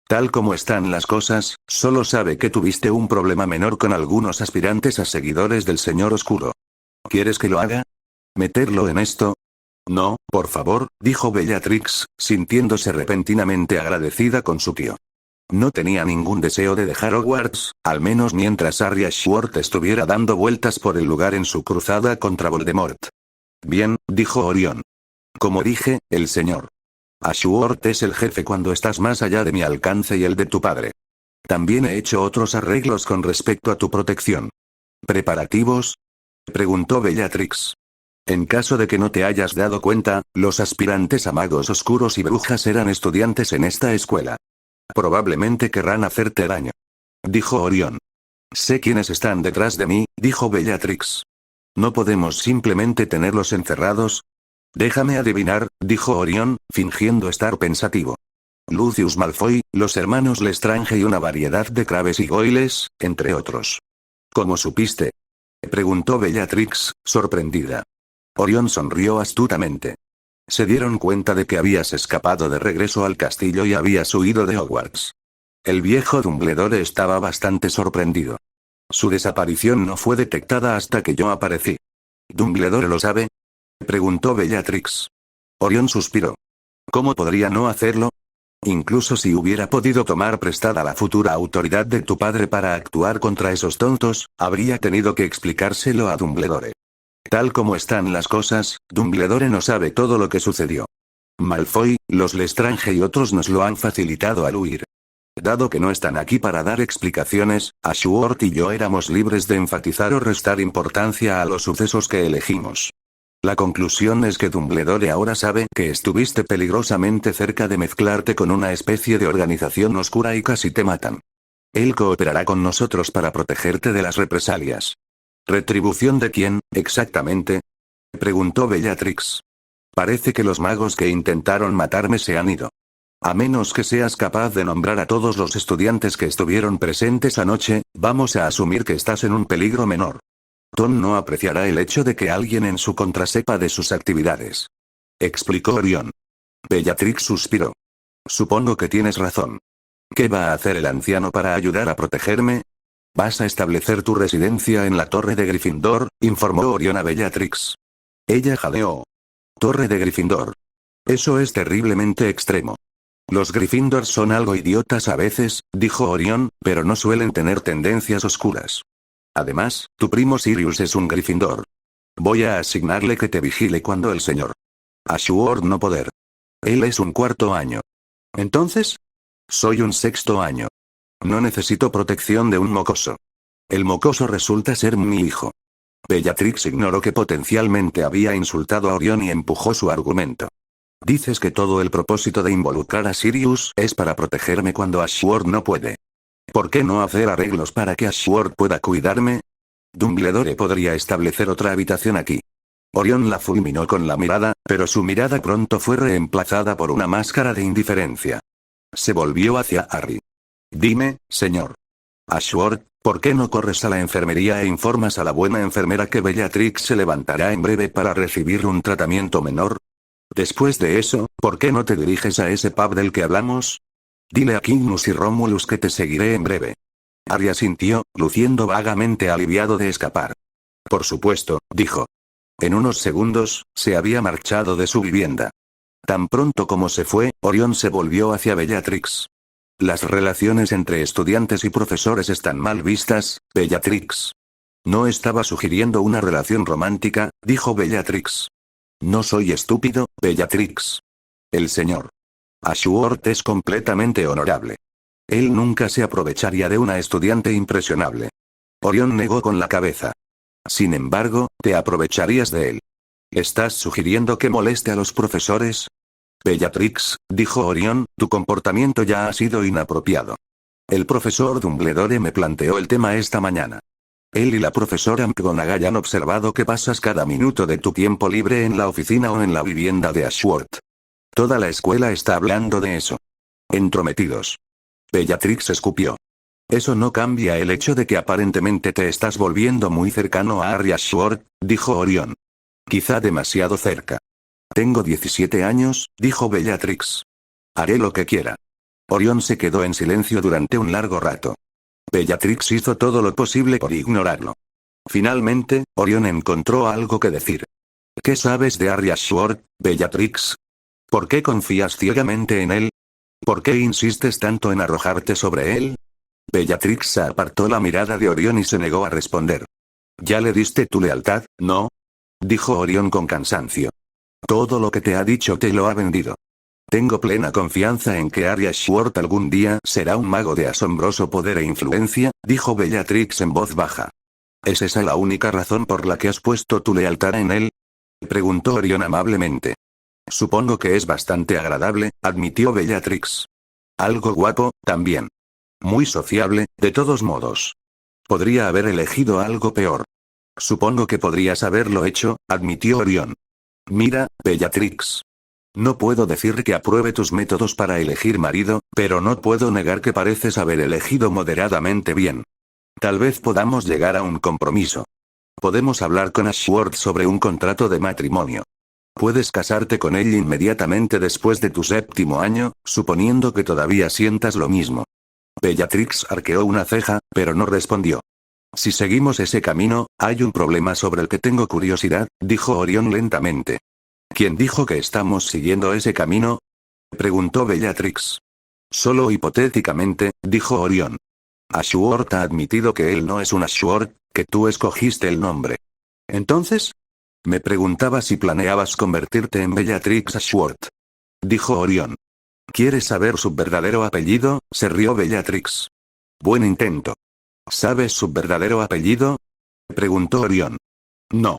A: Tal como están las cosas, solo sabe que tuviste un problema menor con algunos aspirantes a seguidores del Señor Oscuro. ¿Quieres que lo haga? ¿Meterlo en esto? No, por favor, dijo Bellatrix, sintiéndose repentinamente agradecida con su tío. No tenía ningún deseo de dejar Hogwarts, al menos mientras Harry Ashworth estuviera dando vueltas por el lugar en su cruzada contra Voldemort. Bien, dijo Orión. Como dije, el señor Ashworth es el jefe cuando estás más allá de mi alcance y el de tu padre. También he hecho otros arreglos con respecto a tu protección. ¿Preparativos? Preguntó Bellatrix. En caso de que no te hayas dado cuenta, los aspirantes a magos oscuros y brujas eran estudiantes en esta escuela. Probablemente querrán hacerte daño. Dijo Orión. Sé quiénes están detrás de mí, dijo Bellatrix. ¿No podemos simplemente tenerlos encerrados? Déjame adivinar, dijo Orión, fingiendo estar pensativo. Lucius Malfoy, los hermanos Lestrange y una variedad de Crabes y Goyles, entre otros. ¿Cómo supiste? Preguntó Bellatrix, sorprendida. Orión sonrió astutamente. Se dieron cuenta de que habías escapado de regreso al castillo y habías huido de Hogwarts. El viejo Dumbledore estaba bastante sorprendido. Su desaparición no fue detectada hasta que yo aparecí. ¿Dumbledore lo sabe? Preguntó Bellatrix. Orión suspiró. ¿Cómo podría no hacerlo? Incluso si hubiera podido tomar prestada la futura autoridad de tu padre para actuar contra esos tontos, habría tenido que explicárselo a Dumbledore. Tal como están las cosas, Dumbledore no sabe todo lo que sucedió. Malfoy, los Lestrange y otros nos lo han facilitado al huir. Dado que no están aquí para dar explicaciones, Ashworth y yo éramos libres de enfatizar o restar importancia a los sucesos que elegimos. La conclusión es que Dumbledore ahora sabe que estuviste peligrosamente cerca de mezclarte con una especie de organización oscura y casi te matan. Él cooperará con nosotros para protegerte de las represalias. ¿Retribución de quién, exactamente?, preguntó Bellatrix. Parece que los magos que intentaron matarme se han ido. A menos que seas capaz de nombrar a todos los estudiantes que estuvieron presentes anoche, vamos a asumir que estás en un peligro menor. Tom no apreciará el hecho de que alguien en su contra sepa de sus actividades. Explicó Orión. Bellatrix suspiró. Supongo que tienes razón. ¿Qué va a hacer el anciano para ayudar a protegerme? Vas a establecer tu residencia en la Torre de Gryffindor, informó Orión a Bellatrix. Ella jadeó. Torre de Gryffindor. Eso es terriblemente extremo. Los Gryffindors son algo idiotas a veces, dijo Orión, pero no suelen tener tendencias oscuras. Además, tu primo Sirius es un Gryffindor. Voy a asignarle que te vigile cuando el señor Ashworth no poder. Él es un cuarto año. ¿Entonces? Soy un sexto año. No necesito protección de un mocoso. El mocoso resulta ser mi hijo. Bellatrix ignoró que potencialmente había insultado a Orión y empujó su argumento. Dices que todo el propósito de involucrar a Sirius es para protegerme cuando Ashworth no puede. ¿Por qué no hacer arreglos para que Ashworth pueda cuidarme? Dumbledore podría establecer otra habitación aquí. Orión la fulminó con la mirada, pero su mirada pronto fue reemplazada por una máscara de indiferencia. Se volvió hacia Harry. Dime, señor Ashworth, ¿por qué no corres a la enfermería e informas a la buena enfermera que Bellatrix se levantará en breve para recibir un tratamiento menor? Después de eso, ¿por qué no te diriges a ese pub del que hablamos? Dile a Magnus y Romulus que te seguiré en breve. Harry asintió, luciendo vagamente aliviado de escapar. Por supuesto, dijo. En unos segundos, se había marchado de su vivienda. Tan pronto como se fue, Orión se volvió hacia Bellatrix. Las relaciones entre estudiantes y profesores están mal vistas, Bellatrix. No estaba sugiriendo una relación romántica, dijo Bellatrix. No soy estúpido, Bellatrix. El señor Ashworth es completamente honorable. Él nunca se aprovecharía de una estudiante impresionable. Orión negó con la cabeza. Sin embargo, te aprovecharías de él. ¿Estás sugiriendo que moleste a los profesores? Bellatrix, dijo Orión, tu comportamiento ya ha sido inapropiado. El profesor Dumbledore me planteó el tema esta mañana. Él y la profesora McGonagall han observado que pasas cada minuto de tu tiempo libre en la oficina o en la vivienda de Ashworth. Toda la escuela está hablando de eso. Entrometidos. Bellatrix escupió. Eso no cambia el hecho de que aparentemente te estás volviendo muy cercano a Harry Ashworth, dijo Orión. Quizá demasiado cerca. Tengo 17 años, dijo Bellatrix. Haré lo que quiera. Orión se quedó en silencio durante un largo rato. Bellatrix hizo todo lo posible por ignorarlo. Finalmente, Orión encontró algo que decir. ¿Qué sabes de Harry Ashworth, Bellatrix? ¿Por qué confías ciegamente en él? ¿Por qué insistes tanto en arrojarte sobre él? Bellatrix apartó la mirada de Orión y se negó a responder. ¿Ya le diste tu lealtad, no? Dijo Orión con cansancio. Todo lo que te ha dicho te lo ha vendido. Tengo plena confianza en que Harry Ashworth algún día será un mago de asombroso poder e influencia, dijo Bellatrix en voz baja. ¿Es esa la única razón por la que has puesto tu lealtad en él? Preguntó Orión amablemente. Supongo que es bastante agradable, admitió Bellatrix. Algo guapo, también. Muy sociable, de todos modos. Podría haber elegido algo peor. Supongo que podrías haberlo hecho, admitió Orión. Mira, Bellatrix. No puedo decir que apruebe tus métodos para elegir marido, pero no puedo negar que pareces haber elegido moderadamente bien. Tal vez podamos llegar a un compromiso. Podemos hablar con Ashworth sobre un contrato de matrimonio. Puedes casarte con él inmediatamente después de tu 7º año, suponiendo que todavía sientas lo mismo. Bellatrix arqueó una ceja, pero no respondió. Si seguimos ese camino, hay un problema sobre el que tengo curiosidad, dijo Orión lentamente. ¿Quién dijo que estamos siguiendo ese camino? Preguntó Bellatrix. Solo hipotéticamente, dijo Orión. Ashworth ha admitido que él no es un Ashworth, que tú escogiste el nombre. ¿Entonces? Me preguntaba si planeabas convertirte en Bellatrix Ashworth. Dijo Orión. ¿Quieres saber su verdadero apellido? Se rió Bellatrix. Buen intento. ¿Sabes su verdadero apellido? Preguntó Orión. No.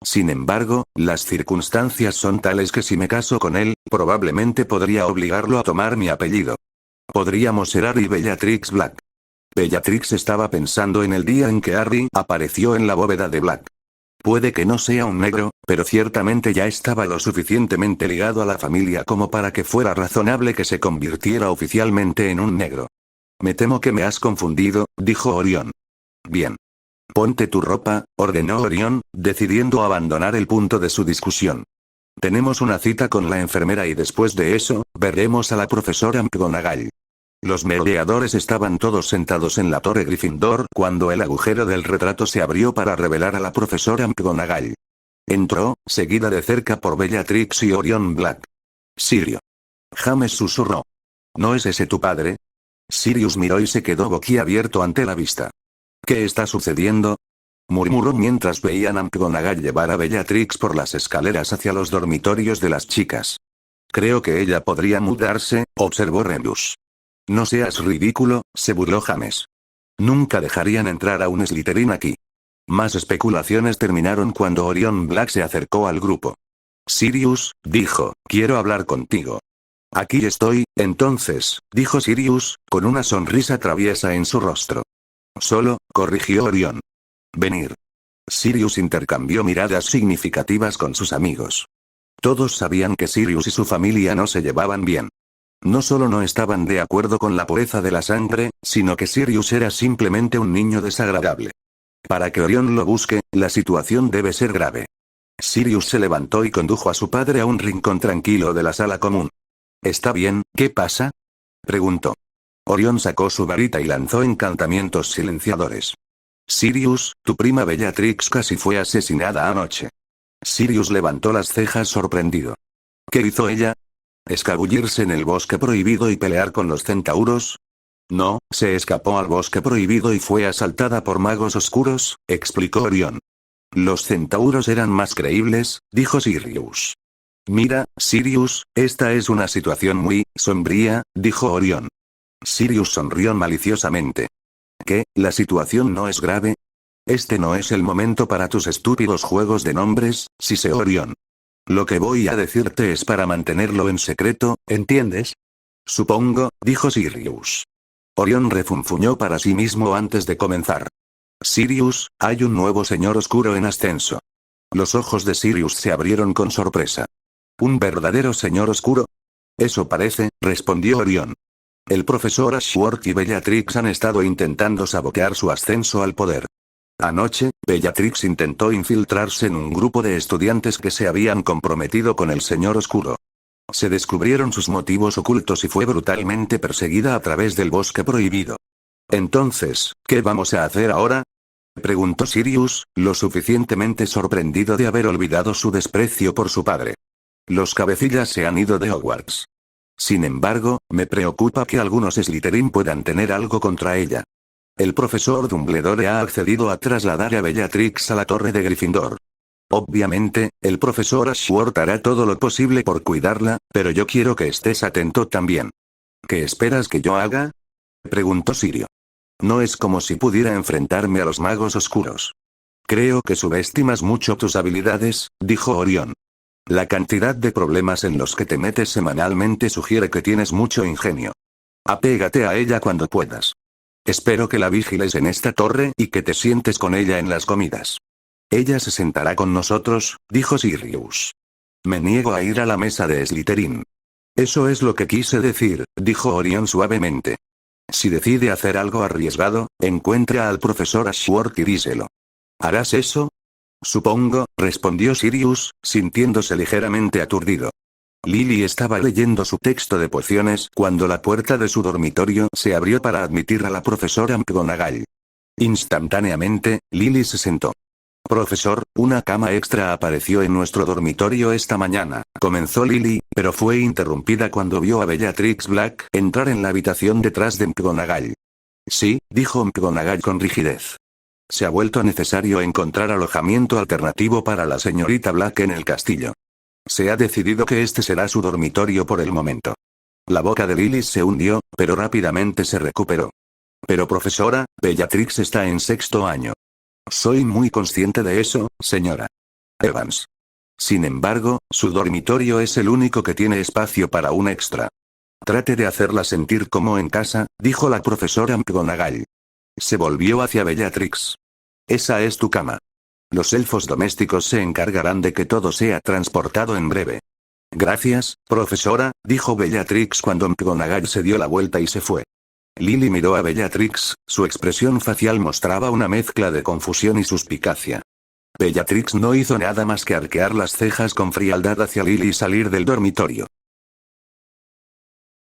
A: Sin embargo, las circunstancias son tales que si me caso con él, probablemente podría obligarlo a tomar mi apellido. Podríamos ser Harry Bellatrix Black. Bellatrix estaba pensando en el día en que Harry apareció en la bóveda de Black. Puede que no sea un negro, pero ciertamente ya estaba lo suficientemente ligado a la familia como para que fuera razonable que se convirtiera oficialmente en un negro. Me temo que me has confundido, dijo Orión. Bien. Ponte tu ropa, ordenó Orión, decidiendo abandonar el punto de su discusión. Tenemos una cita con la enfermera y después de eso, veremos a la profesora McGonagall. Los merodeadores estaban todos sentados en la torre Gryffindor cuando el agujero del retrato se abrió para revelar a la profesora McGonagall. Entró, seguida de cerca por Bellatrix y Orión Black. Sirio. James susurró. ¿No es ese tu padre? Sirius miró y se quedó boquiabierto ante la vista. ¿Qué está sucediendo? Murmuró mientras veían a McGonagall llevar a Bellatrix por las escaleras hacia los dormitorios de las chicas. Creo que ella podría mudarse, observó Remus. No seas ridículo, se burló James. Nunca dejarían entrar a un Slytherin aquí. Más especulaciones terminaron cuando Orión Black se acercó al grupo. Sirius, dijo, quiero hablar contigo. Aquí estoy, entonces, dijo Sirius, con una sonrisa traviesa en su rostro. Solo, corrigió Orión. Venir. Sirius intercambió miradas significativas con sus amigos. Todos sabían que Sirius y su familia no se llevaban bien. No solo no estaban de acuerdo con la pureza de la sangre, sino que Sirius era simplemente un niño desagradable. Para que Orión lo busque, la situación debe ser grave. Sirius se levantó y condujo a su padre a un rincón tranquilo de la sala común. ¿Está bien? ¿Qué pasa? Preguntó. Orión sacó su varita y lanzó encantamientos silenciadores. Sirius, tu prima Bellatrix casi fue asesinada anoche. Sirius levantó las cejas sorprendido. ¿Qué hizo ella? ¿Escabullirse en el bosque prohibido y pelear con los centauros? No, se escapó al bosque prohibido y fue asaltada por magos oscuros, explicó Orión. Los centauros eran más creíbles, dijo Sirius. Mira, Sirius, esta es una situación muy sombría, dijo Orión. Sirius sonrió maliciosamente. ¿Qué? ¿La situación no es grave? Este no es el momento para tus estúpidos juegos de nombres, siseó Orión. Lo que voy a decirte es para mantenerlo en secreto, ¿entiendes? Supongo, dijo Sirius. Orión refunfuñó para sí mismo antes de comenzar. Sirius, hay un nuevo señor oscuro en ascenso. Los ojos de Sirius se abrieron con sorpresa. ¿Un verdadero señor oscuro? Eso parece, respondió Orión. El profesor Ashworth y Bellatrix han estado intentando sabotear su ascenso al poder. Anoche, Bellatrix intentó infiltrarse en un grupo de estudiantes que se habían comprometido con el señor oscuro. Se descubrieron sus motivos ocultos y fue brutalmente perseguida a través del bosque prohibido. Entonces, ¿qué vamos a hacer ahora? Preguntó Sirius, lo suficientemente sorprendido de haber olvidado su desprecio por su padre. Los cabecillas se han ido de Hogwarts. Sin embargo, me preocupa que algunos Slytherin puedan tener algo contra ella. El profesor Dumbledore ha accedido a trasladar a Bellatrix a la torre de Gryffindor. Obviamente, el profesor Ashworth hará todo lo posible por cuidarla, pero yo quiero que estés atento también. ¿Qué esperas que yo haga? Preguntó Sirio. No es como si pudiera enfrentarme a los magos oscuros. Creo que subestimas mucho tus habilidades, dijo Orión. La cantidad de problemas en los que te metes semanalmente sugiere que tienes mucho ingenio. Apégate a ella cuando puedas. Espero que la vigiles en esta torre y que te sientes con ella en las comidas. Ella se sentará con nosotros, dijo Sirius. Me niego a ir a la mesa de Slytherin. Eso es lo que quise decir, dijo Orión suavemente. Si decide hacer algo arriesgado, encuentra al profesor Ashworth y díselo. ¿Harás eso? Supongo, respondió Sirius, sintiéndose ligeramente aturdido. Lily estaba leyendo su texto de pociones cuando la puerta de su dormitorio se abrió para admitir a la profesora McGonagall. Instantáneamente, Lily se sentó. Profesor, una cama extra apareció en nuestro dormitorio esta mañana, comenzó Lily, pero fue interrumpida cuando vio a Bellatrix Black entrar en la habitación detrás de McGonagall. Sí, dijo McGonagall con rigidez. Se ha vuelto necesario encontrar alojamiento alternativo para la señorita Black en el castillo. Se ha decidido que este será su dormitorio por el momento. La boca de Lily se hundió, pero rápidamente se recuperó. Pero profesora, Bellatrix está en sexto año. Soy muy consciente de eso, señora Evans. Sin embargo, su dormitorio es el único que tiene espacio para un extra. Trate de hacerla sentir como en casa, dijo la profesora McGonagall. Se volvió hacia Bellatrix. Esa es tu cama. Los elfos domésticos se encargarán de que todo sea transportado en breve. Gracias, profesora, dijo Bellatrix cuando McGonagall se dio la vuelta y se fue. Lily miró a Bellatrix, su expresión facial mostraba una mezcla de confusión y suspicacia. Bellatrix no hizo nada más que arquear las cejas con frialdad hacia Lily y salir del dormitorio.